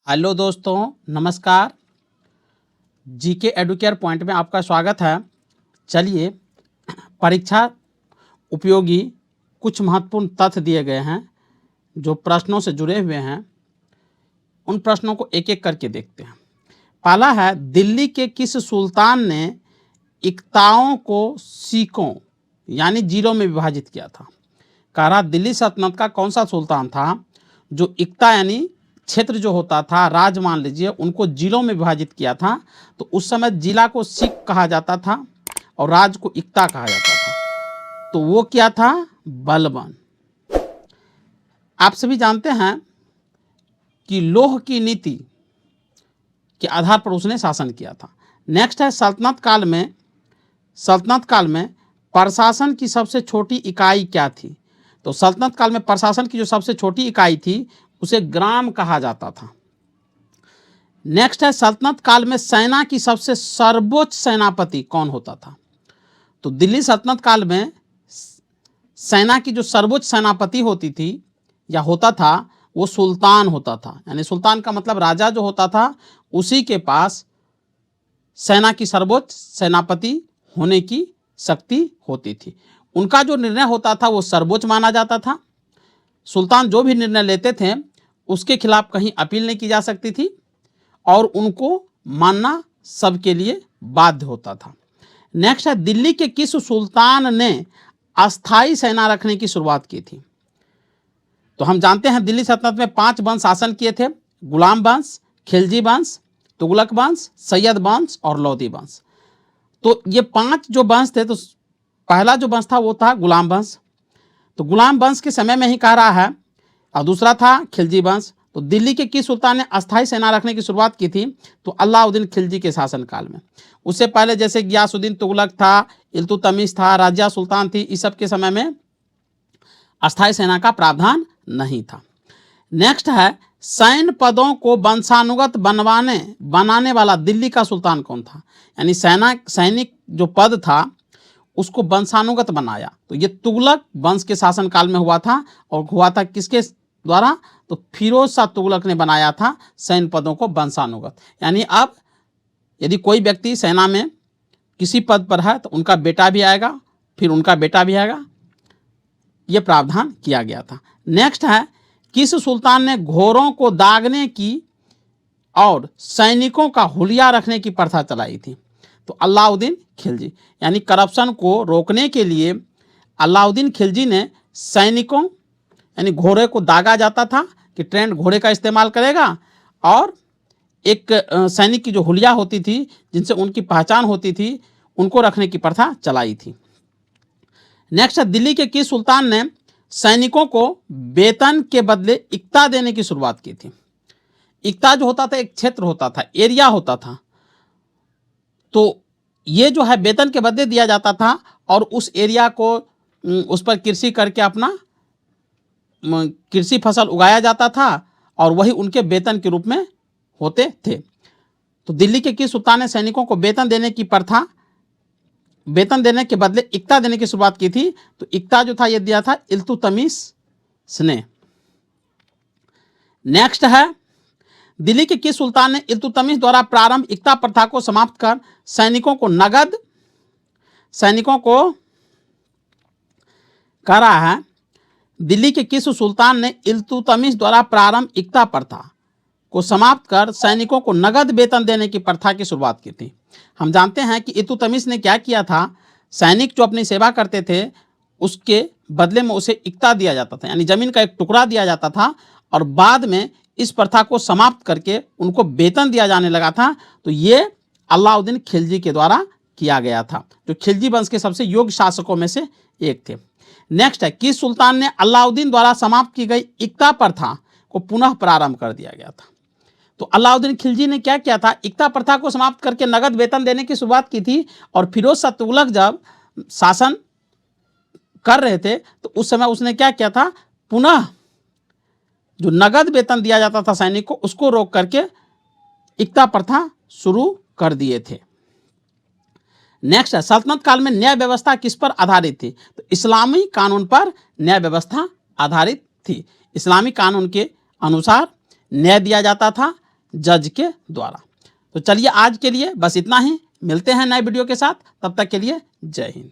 Hello दोस्तों, नमस्कार। GK Educare point में आपका स्वागत है। चलिए, परीक्षा उपयोगी कुछ महत्वपूर्ण तथ्य दिए गए हैं जो प्रश्नों से जुड़े हुए हैं। उन प्रश्नों को एक एक करके देखते हैं। पहला है, दिल्ली के किस सुल्तान ने इक्ताओं को सीकों यानी जिलों में विभाजित किया था? कह रहा, दिल्ली सल्तनत का कौन सा सुल्तान था जो इक्ता यानी क्षेत्र जो होता था, राज मान लीजिए, उनको जिलों में विभाजित किया था। तो उस समय जिला को सिख कहा जाता था और राज को इक्ता कहा जाता था। तो वो क्या था? बलबन। आप सभी जानते हैं कि लोह की नीति के आधार पर उसने शासन किया था। नेक्स्ट है, सल्तनत काल में प्रशासन की सबसे छोटी इकाई क्या थी? तो सल्तनत काल में प्रशासन की जो सबसे छोटी इकाई थी उसे ग्राम कहा जाता था। नेक्स्ट है, सल्तनत काल में सेना की सबसे सर्वोच्च सेनापति कौन होता था? तो दिल्ली सल्तनत काल में सेना की जो सर्वोच्च सेनापति होती थी या होता था वो सुल्तान होता था। यानी सुल्तान का मतलब राजा जो होता था उसी के पास सेना की सर्वोच्च सेनापति होने की शक्ति होती थी। उनका जो निर्णय होता था वो सर्वोच्च माना जाता था। सुल्तान जो भी निर्णय लेते थे उसके खिलाफ कहीं अपील नहीं की जा सकती थी और उनको मानना सबके लिए बाध्य होता था। नेक्स्ट है, दिल्ली के किस सुल्तान ने अस्थाई सेना रखने की शुरुआत की थी? तो हम जानते हैं दिल्ली सल्तनत में 5 वंश शासन किए थे: गुलाम वंश, खिलजी वंश, तुगलक वंश, सैयद वंश और लोधी वंश। तो ये 5 जो वंश थे, तो पहला जो वंश था वो था गुलाम वंश। तो गुलाम वंश के समय में ही कह रहा है। और दूसरा था खिलजी वंश। तो दिल्ली के किस सुल्तान ने अस्थाई सेना रखने की शुरुआत की थी? तो अलाउद्दीन खिलजी के शासनकाल में। उससे पहले जैसे गियासुद्दीन तुगलक था, इल्तुतमिश था, राजिया सुल्तान थी, इस सब के समय में अस्थाई सेना का प्रावधान नहीं था। नेक्स्ट है, सैन्य पदों को वंशानुगत बनाने वाला दिल्ली का सुल्तान कौन था? यानी सैनिक जो पद था उसको वंशानुगत बनाया। तो ये तुगलक वंश के शासनकाल में हुआ था। और हुआ था किसके द्वारा? तो फिरोज शाह तुगलक ने बनाया था सैन्य पदों को वंशानुगत। यानी अब यदि कोई व्यक्ति सेना में किसी पद पर है तो उनका बेटा भी आएगा, फिर उनका बेटा भी आएगा, ये प्रावधान किया गया था। नेक्स्ट है, किस सुल्तान ने घोड़ों को दागने की और सैनिकों का हुलिया रखने की प्रथा चलाई थी? तो अलाउद्दीन खिलजी। यानी करप्शन को रोकने के लिए अलाउद्दीन खिलजी ने सैनिकों यानी घोड़े को दागा जाता था कि ट्रेंड घोड़े का इस्तेमाल करेगा, और एक सैनिक की जो हुलिया होती थी जिनसे उनकी पहचान होती थी उनको रखने की प्रथा चलाई थी। नेक्स्ट है, दिल्ली के किस सुल्तान ने सैनिकों को वेतन के बदले इक्ता देने की शुरुआत की थी? इक्ता जो होता था एक क्षेत्र होता था, एरिया होता था। तो ये जो है वेतन के बदले दिया जाता था और उस एरिया को उस पर कृषि करके अपना कृषि फसल उगाया जाता था और वही उनके वेतन के रूप में होते थे। तो दिल्ली के किस सुल्तान ने सैनिकों को वेतन देने के बदले इक्ता देने की शुरुआत की थी? तो इक्ता जो था ये दिया था इल्तुतमिश ने। नेक्स्ट है, दिल्ली के किस सुल्तान ने इल्तुतमिश द्वारा प्रारंभ इक्ता प्रथा को समाप्त कर सैनिकों को कह रहा है, दिल्ली के किस सुल्तान ने इल्तुतमिश द्वारा प्रारंभ इक्ता प्रथा को समाप्त कर सैनिकों को नगद वेतन देने की प्रथा की शुरुआत की थी? हम जानते हैं कि इल्तुतमिश ने क्या किया था, सैनिक जो अपनी सेवा करते थे उसके बदले में उसे इक्ता दिया जाता था, यानी जमीन का एक टुकड़ा दिया जाता था, और बाद में इस प्रथा को समाप्त करके उनको वेतन दिया जाने लगा था। तो ये अलाउद्दीन खिलजी के द्वारा किया गया था, जो खिलजी वंश के सबसे योग्य शासकों में से एक थे। नेक्स्ट है, किस सुल्तान ने अलाउद्दीन द्वारा समाप्त की गई इक्ता प्रथा को पुनः प्रारंभ कर दिया गया था? तो अलाउद्दीन खिलजी ने क्या किया था, इक्ता प्रथा को समाप्त करके नगद वेतन देने की शुरुआत की थी। और फिरोज शाह तुगलक जब शासन कर रहे थे तो उस समय उसने क्या किया था, पुनः जो नगद वेतन दिया जाता था सैनिक को उसको रोक करके इक्ता प्रथा शुरू कर दिए थे। नेक्स्ट है, सल्तनत काल में न्याय व्यवस्था किस पर आधारित थी? तो इस्लामी कानून पर न्याय व्यवस्था आधारित थी। इस्लामी कानून के अनुसार न्याय दिया जाता था, जज के द्वारा। तो चलिए आज के लिए बस इतना ही, मिलते हैं नए वीडियो के साथ, तब तक के लिए जय हिंद।